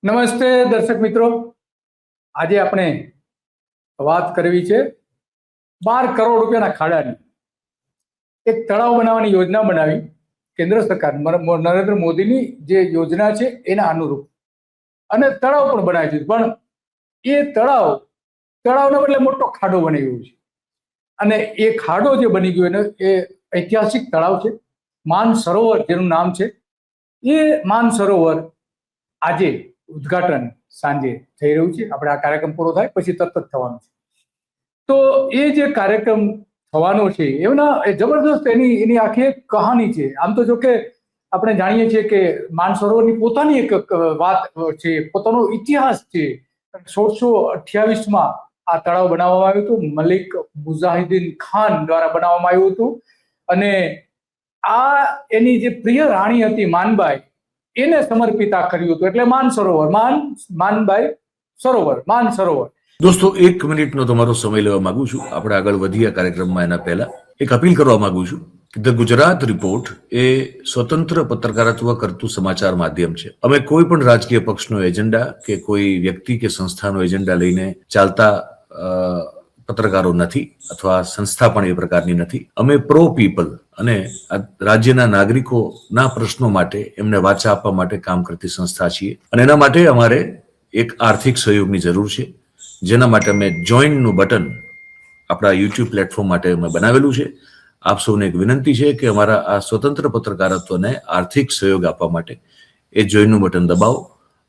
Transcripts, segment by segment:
નમસ્તે દર્શક મિત્રો, આજે આપણે વાત કરવી છે 12 કરોડ રૂપિયાના ખાડાની. એક તળાવ બનાવવાની યોજના બનાવી કેન્દ્ર સરકાર નરેન્દ્ર મોદીની જે યોજના છે એના અનુરૂપ, અને તળાવ પણ બનાવી દીધું. પણ એ તળાવના બદલે મોટો ખાડો બની ગયો છે. અને એ ખાડો જે બની ગયો એને એ ઐતિહાસિક તળાવ છે, માન સરોવર જેનું નામ છે. એ માન સરોવર આજે ઉદ્ઘાટન સાંજે થઈ રહ્યું છે. આપણે આ કાર્યક્રમ પૂરો થાય પછી તરત જ થવાનું છે. તો એ જે કાર્યક્રમ થવાનો છે એના જબરદસ્ત એની આખી એક કહાની છે. આમ તો જો કે આપણે જાણીએ છીએ કે માન સરોવરની પોતાની એક વાત છે, પોતાનો ઇતિહાસ છે. 1628માં આ તળાવ બનાવવામાં આવ્યું હતું. મલિક મુજાહિદ્દીન ખાન દ્વારા બનાવવામાં આવ્યું હતું. અને આ એની જે પ્રિય રાણી હતી માનબાઈ, એને સમર્પિત કર્યું હતું. એટલે માન સરોવર, માનબાઈ સરોવર, માન સરોવર. દોસ્તો, 1 મિનિટનો તમારો સમય લેવા માંગુ છું. આપણે આગળ વધીએ કાર્યક્રમમાં એના પહેલા એક અપીલ કરવા માંગુ છું કે ધ ગુજરાત રિપોર્ટ એ સ્વતંત્ર પત્રકારત્વ કરતું સમાચાર માધ્યમ છે. અમે કોઈ પણ રાજકીય પક્ષનો એજન્ડા કે કોઈ વ્યક્તિ કે સંસ્થાનો એજન્ડા લઈને ચાલતા પત્રકારો નથી, અથવા સંસ્થા પણ એ પ્રકારની નથી. અમે પ્રો પીપલ અને રાજ્યના નાગરિકોના પ્રશ્નો માટે એમને વાચા આપવા માટે કામ કરતી સંસ્થા છીએ. અને એના માટે અમારે એક આર્થિક સહયોગની જરૂર છે, જેના માટે અમે જોઈનનું બટન આપણા યુટ્યુબ પ્લેટફોર્મ માટે અમે બનાવેલું છે. આપ સૌને એક વિનંતી છે કે અમારા આ સ્વતંત્ર પત્રકારત્વને આર્થિક સહયોગ આપવા માટે એ જોઈનનું બટન દબાવો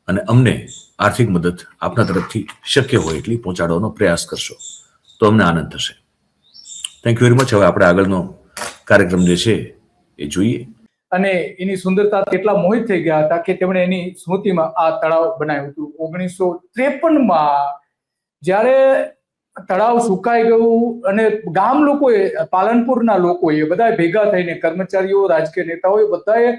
અને અમને આર્થિક મદદ આપના તરફથી શક્ય હોય એટલી પહોંચાડવાનો પ્રયાસ કરશો તો અમને આનંદ થશે. Thank you very much. હવે આપણે આગળનો કાર્યક્રમ જે છે એ જોઈએ. અને એની સુંદરતા કેટલા મોહિત થઈ ગયા હતા કે તેમણે એની સ્મૃતિમાં આ તળાવ બનાવ્યું હતું. 1953માં જ્યારે તળાવ સુકાઈ ગયું અને ગામ લોકોએ, પાલનપુરના લોકોએ બધા ભેગા થઈને, કર્મચારીઓ, રાજકીય નેતાઓએ બધાએ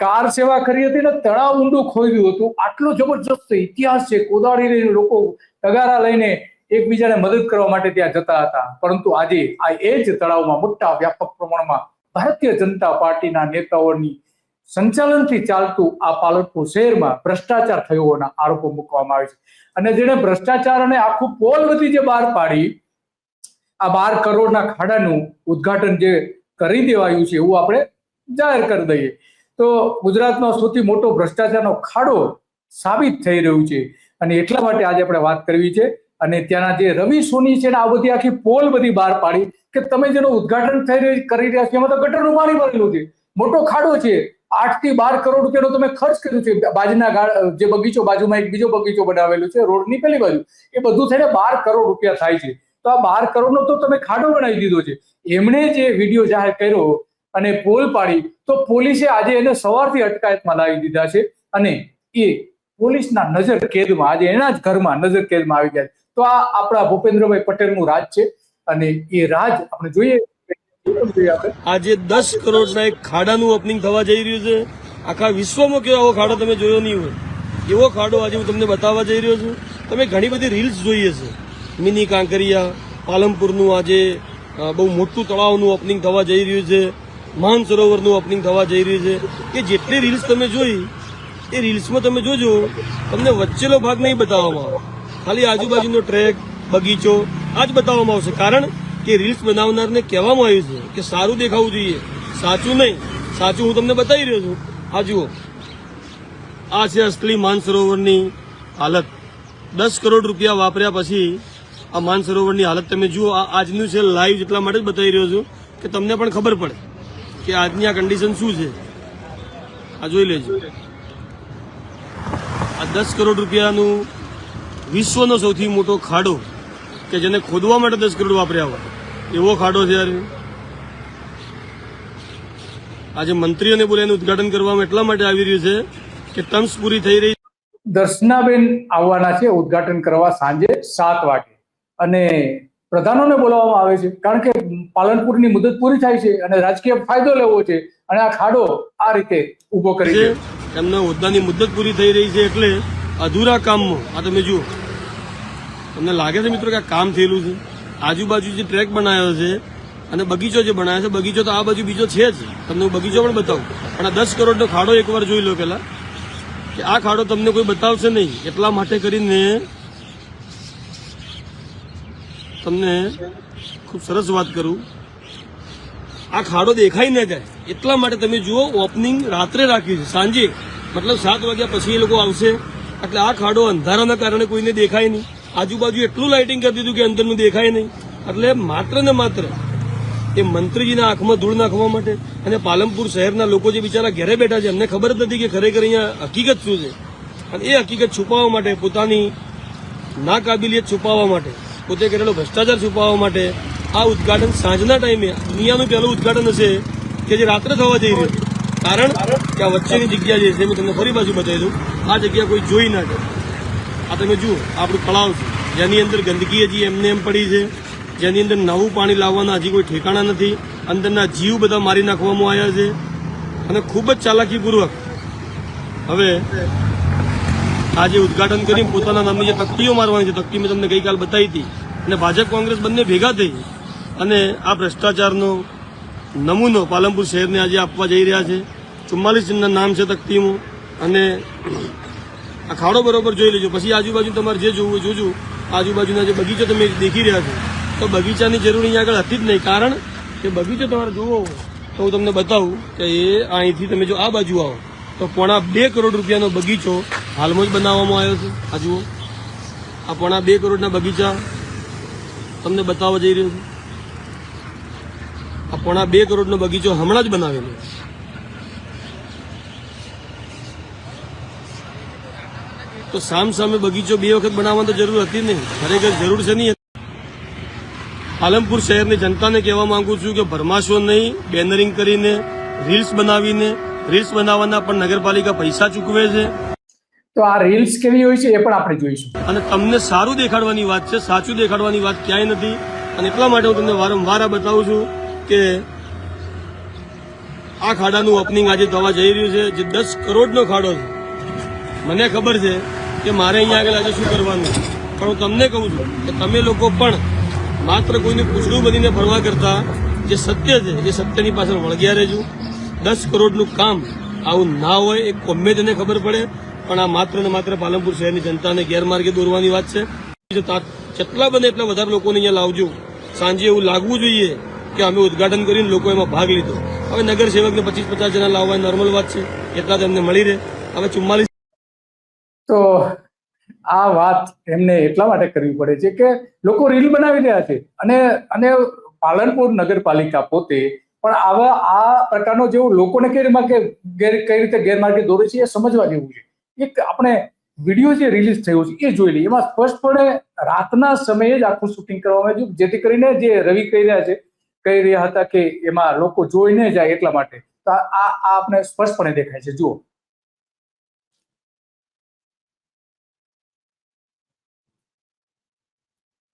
કાર સેવા કરી હતી ને તળાવ ઊંડું ખોદ્યું હતું. આટલો જબરજસ્ત ઇતિહાસ છે. કોદાળી લઈને લોકો તગારા લઈને એકબીજાને મદદ કરવા માટે ત્યાં જતા હતા. પરંતુ આજે આ એ જ તળાવમાં મોટા વ્યાપક પ્રમાણમાં ભારતીય જનતા પાર્ટીના નેતાઓની સંચાલનથી ચાલતું આ પાલનપુર શહેરમાં ભ્રષ્ટાચાર થયો હોવાના આરોપો મૂકવામાં આવે છે. અને જેને ભ્રષ્ટાચાર અને આખું પોલ બધી જે બહાર પાડી, આ 12 કરોડના ખાડાનું ઉદ્ઘાટન જે કરી દેવાયું છે એવું આપણે જાહેર કરી દઈએ તો ગુજરાતનો સૌથી મોટો ભ્રષ્ટાચારનો ખાડો સાબિત થઈ રહ્યું છે. અને એટલા માટે આજે આપણે વાત કરવી છે. અને ત્યાંના જે રવિ સોની છે ને આ બધી આખી પોલ બધી બહાર પાડી કે તમે જેનું ઉદ્ઘાટન કરી રહ્યા છો એમાં તો ગટરનું પાણી ભરેલું છે, મોટો ખાડો છે. 8 થી 12 કરોડ રૂપિયાનો તમે ખર્ચ કર્યું છે. બાજુના જે બગીચો, બાજુમાં એક બીજો બગીચો બનાવેલો છે રોડની પેલી બાજુ, એ બધું થઈને 12 કરોડ રૂપિયા થાય છે. તો આ 12 કરોડનો તો તમે ખાડો બનાવી દીધો છે. એમણે જે વિડીયો જાહેર કર્યો અને પોલ પાડી, તો પોલીસે આજે એને સવારથી અટકાયતમાં લાવી દીધા છે. અને એ પોલીસના નજર કેદમાં, આજે એના જ ઘરમાં નજર કેદમાં આવી ગયા. તો આ આપણા ભૂપેન્દ્રભાઈ પટેલનું રાજ છે. અને એ રાજ આપણે જોઈએ. આજે 10 કરોડના એક ખાડાનું ઓપનિંગ થવા જઈ રહ્યું છે. આખા વિશ્વમાં કેવો આવો ખાડો તમે જોયો નહીં હોય, એવો ખાડો આજે હું તમને બતાવવા જઈ રહ્યો છું. તમે ઘણી બધી રીલ્સ જોઈએ છે. મિની કાંકરિયા, પાલનપુરનું આજે બહુ મોટું તળાવનું ઓપનિંગ થવા જઈ રહ્યું છે. માન સરોવરનું ઓપનિંગ થવા જઈ રહ્યું છે. કે જેટલી રીલ્સ તમે જોઈ એ રીલ્સમાં તમે જોજો, તમને વચ્ચેનો ભાગ નહીં બતાવવામાં આવે, ખાલી આજુબાજુનો ટ્રેક, બગીચો આ જ બતાવવામાં આવશે. કારણ કે રીલ્સ બનાવનારને કહેવામાં આવ્યું છે કે સારું દેખાવું જોઈએ, સાચું નહીં. સાચું હું તમને બતાવી રહ્યો છું. આ જુઓ, આ છે અસલી માન સરોવરની હાલત. 10 કરોડ રૂપિયા વાપર્યા પછી આ માન સરોવરની હાલત તમે જુઓ. આ આજનું છે લાઈવ, એટલા માટે જ બતાવી રહ્યો છું કે તમને પણ ખબર પડે કે આજની આ કન્ડિશન શું છે. આ જોઈ લેજો. આ 10 કરોડ રૂપિયાનું વિશ્વનો સૌથી મોટો ખાડો કે જેને ખોદવા માટે 10 કરોડ વાપર્યા હોય એવો ખાડો છે. આજે મંત્રીઓને બોલાવીને ઉદઘાટન કરવામાં એટલા માટે આવી રહ્યું છે કે ટર્મ્સ પૂરી થઈ રહી. દર્શનાબેન આવવાના છે ઉદઘાટન કરવા સાંજે 7 વાગે. અને પ્રધાનોને બોલાવવામાં આવે છે કારણ કે પાલનપુરની મુદત પૂરી થાય છે અને રાજકીય ફાયદો લેવો છે. અને આ ખાડો આ રીતે ઉભો કરી છે. એમના હોદ્દાની મુદત પૂરી થઈ રહી છે એટલે અધૂરા કામમાં આ તમે જુઓ. તમને લાગે છે મિત્રો કે આ કામ થયેલું છે? આજુબાજુ જે ટ્રેક બનાવ્યો છે અને બગીચો જે બનાવ્યો છે, બગીચો તો આ બાજુ બીજો છે જ, તમને હું બગીચો પણ બતાવું. પણ આ 10 કરોડનો ખાડો એકવાર જોઈ લો. પેલા કે આ ખાડો તમને કોઈ બતાવશે નહીં, એટલા માટે કરીને તમને ખૂબ સરસ વાત કરું, આ ખાડો દેખાઈ ન જાય એટલા માટે તમે જુઓ ઓપનિંગ રાત્રે રાખ્યું છે, સાંજે મતલબ 7 વાગ્યા પછી એ લોકો આવશે, એટલે આ ખાડો અંધારાના કારણે કોઈને દેખાય નહીં. આજુબાજુ એટલું લાઇટિંગ કરી દીધું કે અંદરનું દેખાય નહીં, એટલે માત્ર ને માત્ર એ મંત્રીજીના આંખમાં ધૂળ નાખવા માટે. અને પાલનપુર શહેરના લોકો જે બિચારા ઘરે બેઠા છે, એમને ખબર જ નથી કે ખરેખર અહીંયા હકીકત શું છે, અને એ હકીકત છુપાવવા માટે, પોતાની નાકાબિલિયત છુપાવવા માટે, પોતે કરેલો ભ્રષ્ટાચાર છુપાવવા માટે આ ઉદઘાટન સાંજના ટાઈમે દુનિયાનું પહેલું ઉદઘાટન હશે કે જે રાત્રે થવા જઈ રહ્યું છે. કારણ કે આ વચ્ચેની જગ્યા જે છે, મેં તમને ફરી બાજુ બતાવી દઉં, આ જગ્યા કોઈ જોઈ ના જાય. આ તમે જુઓ, આપણું તળાવ છે જેની અંદર ગંદકી હજી એમને એમ પડી છે, જેની અંદર નવું પાણી લાવવાના હજી કોઈ ઠેકાણા નથી, અંદરના જીવ બધા મારી નાખવામાં આવ્યા છે, અને ખૂબ જ ચાલાકીપૂર્વક હવે આજે ઉદઘાટન કરીને પોતાના નામની જે તકતીઓ મારવાની છે, તકતી મેં તમને ગઈકાલ બતાવી હતી, અને ભાજપ કોંગ્રેસ બંને ભેગા થઈ અને આ ભ્રષ્ટાચારનો નમૂનો પાલનપુર શહેરને આજે આપવા જઈ રહ્યા છે. 44 જણના નામ છે તકતીમાં, અને આ ખાડો બરોબર જોઈ લેજો. પછી આજુબાજુ તમારે જે જોવું જોજો. આજુબાજુના જે બગીચો તમે દેખી રહ્યા છો, તો બગીચાની જરૂર અહીંયા આગળ હતી જ નહીં, કારણ કે બગીચો તમારે જોવો તો હું તમને બતાવું કે એ અહીંથી તમે જો આ બાજુ આવો તો 2.5 કરોડ રૂપિયાનો બગીચો હાલમાં જ બનાવવામાં આવ્યો છે. આ જુઓ, આ 2.5 કરોડના બગીચા તમને બતાવવા જઈ રહ્યો છું. આ 2.5 કરોડનો બગીચો હમણાં જ બનાવેલો. તો સામે બગીચો 2 વખત બનાવવાની તો જરૂર હતી નહીં, ખરેખર જરૂર છે નહીં. પાલનપુર શહેરની જનતાને કહેવા માંગુ છું કે ભરમાશો નહીં, બેનરિંગ કરીને, રીલ્સ બનાવીને, રીલ્સ બનાવવાના પણ નગરપાલિકા પૈસા ચૂકવે છે. તો આ રીલ્સ કેવી હોય છે એ પણ આપણે જોઈશું. અને તમને સારું દેખાડવાની વાત છે, સાચું દેખાડવાની વાત ક્યાંય નથી. અને એટલા માટે હું તમને વારંવાર આ બતાવું છું કે આ ખાડાનું ઓપનિંગ આજે થવા જઈ રહ્યું છે, જે 10 કરોડનો ખાડો છે. મને ખબર છે કે મારે અહીંયા આગળ આજે શું કરવાનું, પણ હું તમને કહું છું કે તમે લોકો પણ માત્ર કોઈનું પૂછડું બનીને ફરવા કરતા જે સત્ય છે એ સત્યની પાછળ વળગ્યા રહેજો. 10 કરોડનું કામ આવું ના હોય એ ગમે તેને ખબર પડે, પણ આ માત્ર ને માત્ર પાલનપુર શહેરની જનતાને ગેરમાર્ગે દોરવાની વાત છે. જેટલા બને એટલા વધારે લોકોને અહીંયા લાવજો. સાંજે એવું લાગવું જોઈએ કે અમે ઉદઘાટન કરીને લોકો એમાં ભાગ લીધો. હવે નગર સેવકને 25-50 જણા લાવવા નોર્મલ વાત છે, એટલા તો એમને મળી રહે. હવે 44 તો આ વાત એમને એટલા માટે કરવી પડે છે કે લોકો રીલ બનાવી રહ્યા છે, અને પાલનપુર નગરપાલિકા પોતે પણ આવા આ પ્રકારનો જેવું લોકોને કઈ રીતે ગેરમાર્ગે દોરે છે એ સમજવા જેવું છે. એક આપણે વિડીયો જે રિલીઝ થયો છે એ જોઈ લઈએ. એમાં સ્પષ્ટપણે રાતના સમયે જ આખું શૂટિંગ કરવામાં આવ્યું, જેથી કરીને જે રવિ કહી રહ્યા હતા કે એમાં લોકો જોઈને જાય એટલા માટે. તો આ આપણે સ્પષ્ટપણે દેખાય છે. જુઓ,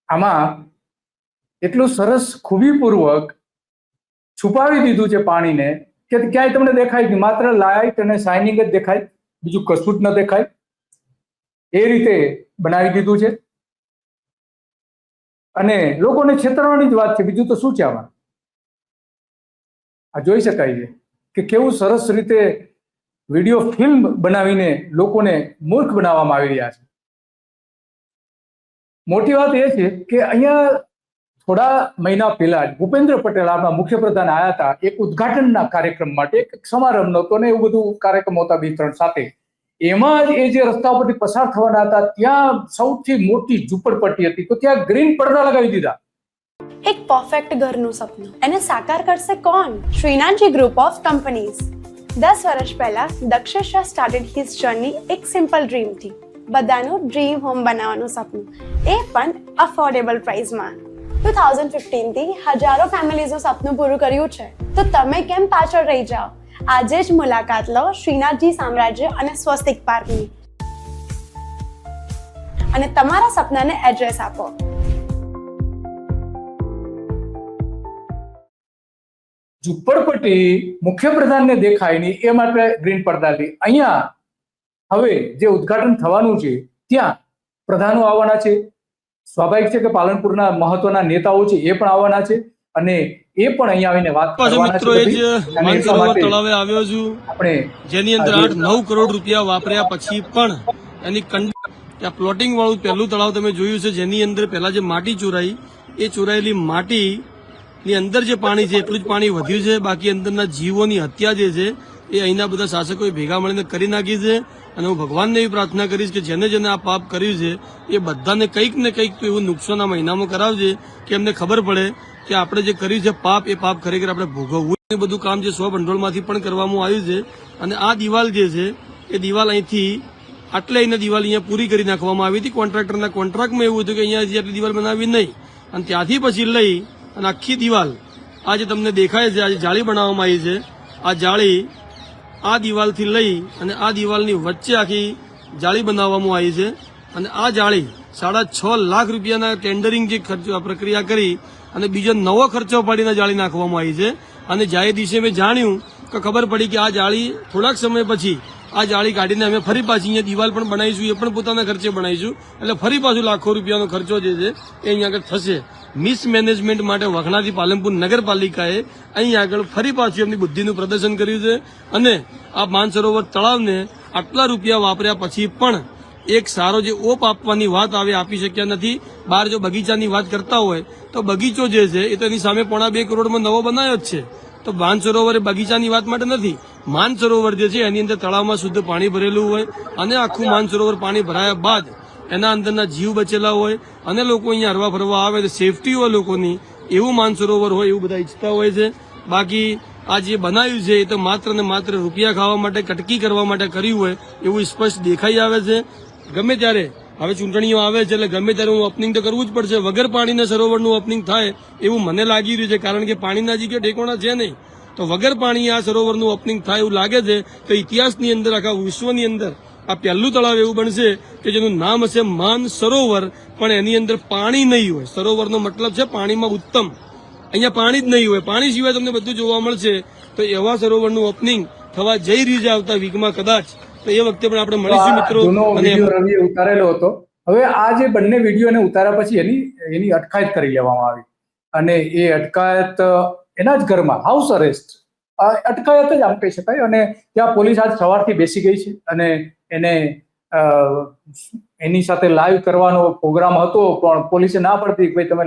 આમાં એટલું સરસ ખૂબીપૂર્વક છુપાવી દીધું છે પાણીને કે ક્યાંય તમને દેખાય નહીં, માત્ર લાઇટ અને શાઇનિંગ જ દેખાય, બીજું કશું જ ન દેખાય. એ રીતે બનાવી દીધું છે, અને લોકોને છેતરવાની જ વાત છે, બીજું તો શું છે આમાં. આ જોઈ શકાય છે કે કેવું સરસ રીતે વિડીયો ફિલ્મ બનાવીને લોકોને મૂર્ખ બનાવવામાં આવી રહ્યા છે. મોટી વાત એ છે કે અહીંયા થોડા મહિના પહેલા જ ભૂપેન્દ્ર પટેલ આપણા મુખ્યપ્રધાન આવ્યા હતા એક ઉદઘાટનના કાર્યક્રમ માટે, એક સમારંભ હતો ને એવું બધું કાર્યક્રમ હતા 2-3 સાથે. એમાં જ એ જે રસ્તા પરથી પસાર થવાના હતા ત્યાં સૌથી મોટી ઝૂંપડપટ્ટી હતી, તો ત્યાં ગ્રીન પડદા લગાવી દીધા. એક પરફેક્ટ ઘરનું સપનું એને સાકાર કરશે કોણ? Shrinathji group of companies. 10 વર્ષ પહેલા Dakshesh Shah started his journey એક સિમ્પલ ડ્રીમથી. બધાનું ડ્રીમ હોમ બનાવવાનું સપનું, એ પણ અફોર્ડેબલ પ્રાઇસમાં. 2015 થી હજારો ફેમિલીઝનું સપનું પૂરું કર્યું છે, તો તમે કેમ પાછળ રહી જાઓ? આજે જ મુલાકાત લો શ્રીનાથજી સામ્રાજ્ય અને સ્વસ્તિક પાર્કની, અને તમારા સપનાને એડ્રેસ આપો. ઝૂંપડપટ્ટી મુખ્યપ્રધાનને દેખાય નહીં એ માટે ગ્રીન પડદાથી. અહીંયા હવે જે ઉદઘાટન થવાનું છે ત્યાં પ્રધાનો આવવાના છે. સ્વાભાવિક છે કે પાલનપુરના મહત્વના નેતાઓ છે એ પણ આવવાના છે, અને એ પણ અહીંયા આવીને વાત પાછો કરવાના મિત્રો એ જ છે બધી. અને એટલા માનસરોવર માટે તળાવે આવ્યો છું, આપણે જેની અંદર 8-9 કરોડ રૂપિયા વાપર્યા પછી પણ એની ત્યાં પ્લોટિંગ વાળું પહેલું તળાવ તમે જોયું છે, જેની અંદર પહેલા જે માટી ચોરાઈ, એ ચોરાયેલી માટીની અંદર જે પાણી છે એટલું જ પાણી વધ્યું છે. બાકી અંદરના જીવોની હત્યા જે છે એ અહીંના બધા શાસકોએ ભેગા મળીને કરી નાખી છે. અને હું ભગવાનને એવી પ્રાર્થના કરીશ કે જેને જેને આ પાપ કર્યું છે એ બધાને કંઈક ને કંઈક તો એવું નુકસાન આ મહિનામાં કરાવજે કે એમને ખબર પડે કે આપણે જે કર્યું છે પાપ, એ પાપ ખરેખર આપણે ભોગવવું. એ બધું કામ જે સ્વભંડોળમાંથી પણ કરવામાં આવ્યું છે. અને આ દિવાલ જે છે એ દિવાલ અહીંથી આટલે અહીંની દિવાલ અહીંયા પૂરી કરી નાખવામાં આવી હતી. કોન્ટ્રાક્ટરના કોન્ટ્રાક્ટમાં એવું હતું કે અહીંયા આટલી દિવાલ બનાવી નહીં, અને ત્યાંથી પછી લઈ અને આખી દિવાલ આ જે તમને દેખાય છે, આજે જાળી બનાવવામાં આવી છે, આ જાળી આ દિવાલથી લઈ અને આ દિવાલની વચ્ચે આખી જાળી બનાવવામાં આવી છે. અને આ જાળી 6.5 લાખ રૂપિયાના ટેન્ડરિંગ જે ખર્ચો પ્રક્રિયા કરી અને બીજો નવો ખર્ચો પાડીને જાળી નાખવામાં આવી છે. અને જાય દિવસે મેં જાણ્યું કે ખબર પડી કે આ જાળી થોડાક સમય પછી આ જાળી કાઢીને અમે ફરી પાછી અહીંયા દિવાલ પણ બનાવીશું, એ પણ પોતાના ખર્ચે બનાવીશું. એટલે ફરી પાછું લાખો રૂપિયાનો ખર્ચો જે છે એ અહીંયા આગળ થશે. મિસમેનેજમેન્ટ માટે વખણાથી પાલનપુર નગરપાલિકાએ અહીં આગળ ફરી પાછું એમની બુદ્ધિનું પ્રદર્શન કર્યું છે. અને આ માનસરોવર તળાવને આટલા રૂપિયા વાપર્યા પછી પણ એક સારો જે ઓપ આપવાની વાત આવે આપી શક્યા નથી. બહાર જો બગીચાની વાત કરતા હોય તો બગીચો જે છે એ તો એની સામે 1.5 કરોડમાં નવો બનાવ્યો જ છે. તો માનસરોવર એ બગીચાની વાત માટે નથી. માનસરોવર જે છે એની અંદર તળાવમાં શુદ્ધ પાણી ભરેલું હોય અને આખું માનસરોવર પાણી ભરાયા બાદ એના અંદરના જીવ બચેલા હોય અને લોકો અહીંયા હરવા ફરવા આવે તો સેફટી હોય લોકોની, એવું માનસરોવર હોય એવું બધા ઈચ્છતા હોય છે. બાકી આ જે બનાવ્યું છે એ તો માત્ર ને માત્ર રૂપિયા ખાવા માટે, કટકી કરવા માટે કર્યું હોય એવું સ્પષ્ટ દેખાઈ આવે છે. ગમે ત્યારે હવે ચૂંટણીઓ આવે છે એટલે ગમે ત્યારે હું ઓપનિંગ તો કરવું જ પડશે. વગર પાણીના સરોવરનું ઓપનિંગ થાય એવું મને લાગી રહ્યું છે, કારણ કે પાણીના જગ્યાએ ઠેકાણા છે નહીં. તો વગર પાણી આ સરોવરનું ઓપનિંગ થાય એવું લાગે છે તો ઇતિહાસની અંદર, આખા વિશ્વની અંદર આ પહેલું તળાવ એવું બનશે કે જેનું નામ હશે માન સરોવર, પણ એની અંદર પાણી નહીં હોય. સરોવરનો મતલબ છે પાણીમાં ઉત્તમ. અહીંયા પાણી જ નહીં હોય, પાણી સિવાય તમને બધું જોવા મળશે. તો એવા સરોવરનું ઓપનિંગ થવા જઈ રહ્યું છે આવતા વીકમાં કદાચ. તો એ વખતે પણ આપણે મળીશું મિત્રો. જૂનો અને વિડીયો રવિએ ઉતારેલો હતો. હવે આ જે બંને વિડીયોને ઉતાર્યા પછી એની અટકાયત કરી લેવામાં આવી અને એ અટકાયત એના જ ઘરમાં હાઉસ અરેસ્ટ અટકાયત જ આમ કહી શકાય. અને ત્યાં પોલીસ આજ સવારથી બેસી ગઈ છે અને એને એની સાથે લાઈવ કરવાનો પ્રોગ્રામ હતો, પણ પોલીસે ના પડતી કે ભાઈ તમે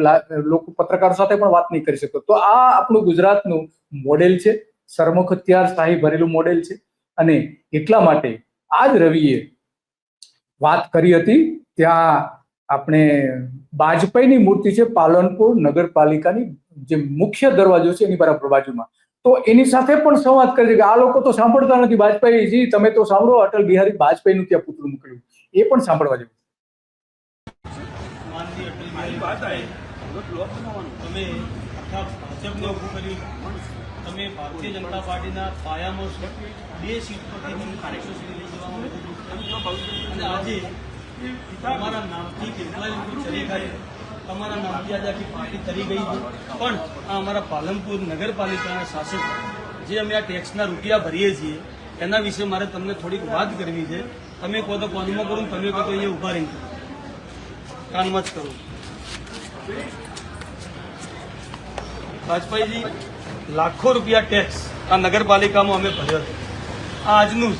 લોકો પત્રકારો સાથે પણ વાત નહીં કરી શકો. તો આ આપણું ગુજરાતનું મોડેલ છે, સરમુખ હથિયારશાહી ભરેલું મોડેલ છે. અને એટલા માટે આજ રવિએ વાત કરી હતી. ત્યાં આપણે વાજપેયીની મૂર્તિ છે પાલનપુર નગરપાલિકાની, જે મુખ્ય દરવાજો છે એની બરાબર બાજુમાં. તો એની સાથે પણ સંવાદ કરે છે કે આ લોકો તો સાંભળતા નથી. વાજપેયીજી તમે તો સાંભળો, અટલ બિહારી વાજપેયીનું ત્યાં પુતળું મૂકેલું, એ પણ સાંભળવા જેવું. તમે આખા ભાજપને ઊભું કર્યું, તમે ભારતીય જનતા પાર્ટીના પાયામાં 2 સીટ પરથી કાર્યક્ષેત્રે લઈ જવામાં આવ્યું અને આજે તમારા નામથી કેટલાય લોકો ચલી ગયા, તમારા નામથી આજે આખી પાર્ટી તરી ગઈ છે. પણ આ અમારા પાલનપુર નગરપાલિકાના શાસકો જે અમે આ ટેક્સના રૂપિયા ભરીએ છીએ એના વિશે મારે તમને થોડીક વાત કરવી છે. તમે કહો તો કોનમાં કરું, તમે કહો તો અહીંયા ઉભા રહીને કરો, કાનમાં જ કરો. વાજપેયીજી, લાખો રૂપિયા ટેક્સ આ નગરપાલિકામાં અમે ભર્યો છે. આ આજનું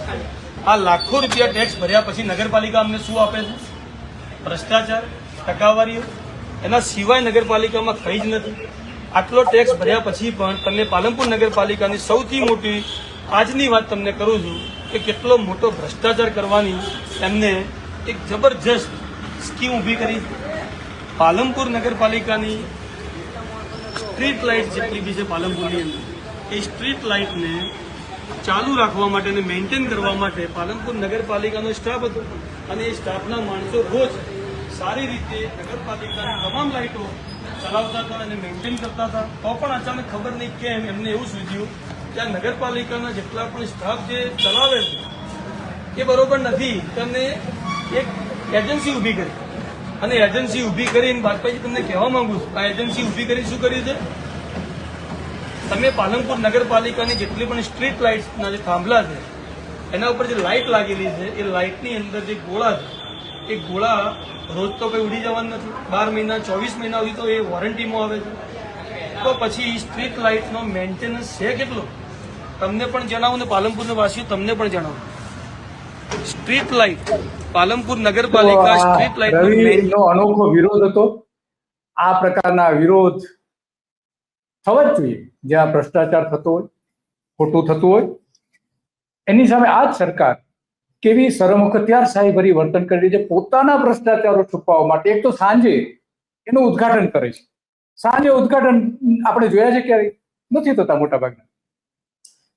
આ લાખો રૂપિયા ટેક્સ ભર્યા પછી નગરપાલિકા અમને શું આપે છે? ભ્રષ્ટાચાર, ટકાવારીઓ, એના સિવાય નગરપાલિકામાં કંઈ જ નથી. આટલો ટેક્સ ભર્યા પછી પણ તમે પાલનપુર નગરપાલિકાની સૌથી મોટી આજની વાત તમને કરું છું કે કેટલો મોટો ભ્રષ્ટાચાર કરવાની એમને એક જબરજસ્ત સ્કીમ ઊભી કરી. પાલનપુર નગરપાલિકાની સ્ટ્રીટ લાઇટ જેટલી બી છે પાલનપુરની અંદર, એ સ્ટ્રીટ લાઇટને ચાલુ રાખવા માટે અને મેન્ટેન કરવા માટે પાલનપુર નગરપાલિકાનો સ્ટાફ હતો અને એ સ્ટાફના માણસો રોજ સારી રીતે નગરપાલિકાની તમામ લાઇટો ચલાવતા હતા અને મેન્ટેન કરતા હતા. તો પણ અચાનક ખબર નહીં કેમ એમને એવું સૂચ્યું કે આ નગરપાલિકાના જેટલા પણ સ્ટાફ જે ચલાવે છે એ બરોબર નથી. તમને એક એજન્સી ઊભી કરી અને એજન્સી ઊભી કરીને વાજપેયી તમને કહેવા માંગુ છું, આ એજન્સી ઊભી કરી શું કરી છે? તમે પાલનપુર નગરપાલિકાની જેટલી પણ સ્ટ્રીટ લાઇટ્સના જે થાંભલા છે એના ઉપર જે લાઇટ લાગેલી છે એ લાઇટની અંદર જે ગોળા છે એ ગોળા રોજ તો કંઈ ઉડી જવાના નથી. 12 મહિના 24 મહિના સુધી તો એ વોરંટીમાં આવે છે. તો પછી સ્ટ્રીટ લાઇટનો મેન્ટેનન્સ છે કેટલો તમને પણ જણાવું ને પાલનપુરના વાસીઓ તમને પણ જણાવું. સ્ટ્રીટ લાઇટ પાલનપુર નગરપાલિકા સ્ટ્રીટ લાઇટ રવિનો અનોખો વિરોધ હતો. આ પ્રકારના વિરોધ થવા જ જોઈએ. જ્યાં ભ્રષ્ટાચાર થતો હોય, ખોટું થતું હોય, એની સામે આ જ સરકાર કેવી શરમખત્યારશાહી ભરી વર્તન કરી રહી છે. પોતાના ભ્રષ્ટાચારો છુપાવવા માટે એક તો સાંજે એનું ઉદ્ઘાટન કરે છે. સાંજે ઉદ્ઘાટન આપણે જોયા છે ક્યારે? નથી થતા મોટા ભાગના,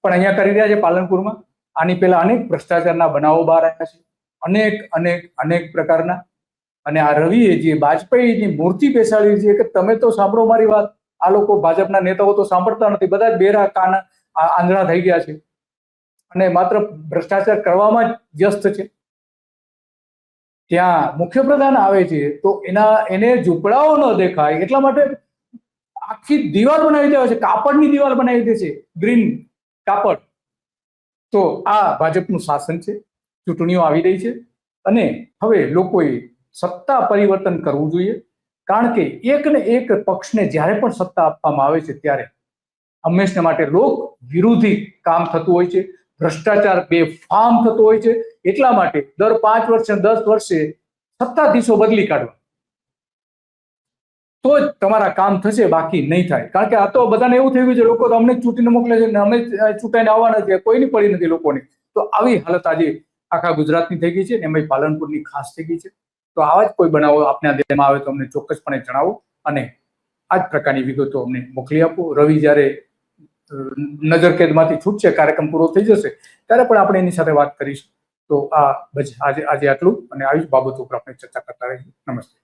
પણ અહીંયા કરી રહ્યા છે પાલનપુરમાં. આની પહેલા અનેક ભ્રષ્ટાચારના બનાવો બહાર આવ્યા છે, અનેક પ્રકારના. અને આ રવિએ જે વાજપેયીની મૂર્તિ બેસાડી છે કે તમે તો સાંભળો મારી વાત, આ લોકો ભાજપના નેતાઓ તો સાંભળતા નથી, બધા જ બેરા કાના આંધળા થઈ ગયા છે અને માત્ર ભ્રષ્ટાચાર કરવામાં જ વ્યસ્ત છે. ત્યાં મુખ્યપ્રધાન આવે છે તો એને ઝૂંપડાઓ ન દેખાય એટલા માટે આખી દિવાલ બનાવી દેવા છે, કાપડની દિવાલ બનાવી દે છે, ગ્રીન કાપડ. તો આ ભાજપનું શાસન છે. ચૂંટણીઓ આવી રહી છે અને હવે લોકોએ સત્તા પરિવર્તન કરવું જોઈએ, કારણ કે એક ને એક પક્ષને જ્યારે પણ સત્તા આપવામાં આવે છે ત્યારે હંમેશા માટે લોક વિરોધી કામ થતું હોય છે, ભ્રષ્ટાચાર બેફામ થતો હોય છે. એટલા માટે દર 5 વર્ષે 10 વર્ષે સત્તાધીશો બદલી કાઢવા, તો જ તમારા કામ થશે, બાકી નહીં થાય. કારણ કે આ તો બધાને એવું થઈ ગયું છે, લોકો તો અમને ચૂંટીને મોકલે છે ને અમે ચૂંટાઈને આવવાના છે, કોઈની પડી નથી લોકોની. તો આવી હાલત આજે આખા ગુજરાતની થઈ ગઈ છે ને એમાં પાલનપુરની ખાસ થઈ ગઈ છે. તો આવા જ કોઈ બનાવો આપના ધ્યાનમાં આવે તો અમને ચોક્કસપણે જણાવો અને આ જ પ્રકારની વિગતો અમને મોકલી આપો. રવિ જ્યારે નજરકેદમાંથી છૂટશે, કાર્યક્રમ પૂરો થઈ જશે, ત્યારે પણ આપણે એની સાથે વાત કરીશું. તો આ આજે આટલું અને આવી જ બાબતો ઉપર આપણે ચર્ચા કરતા રહીશું. નમસ્તે.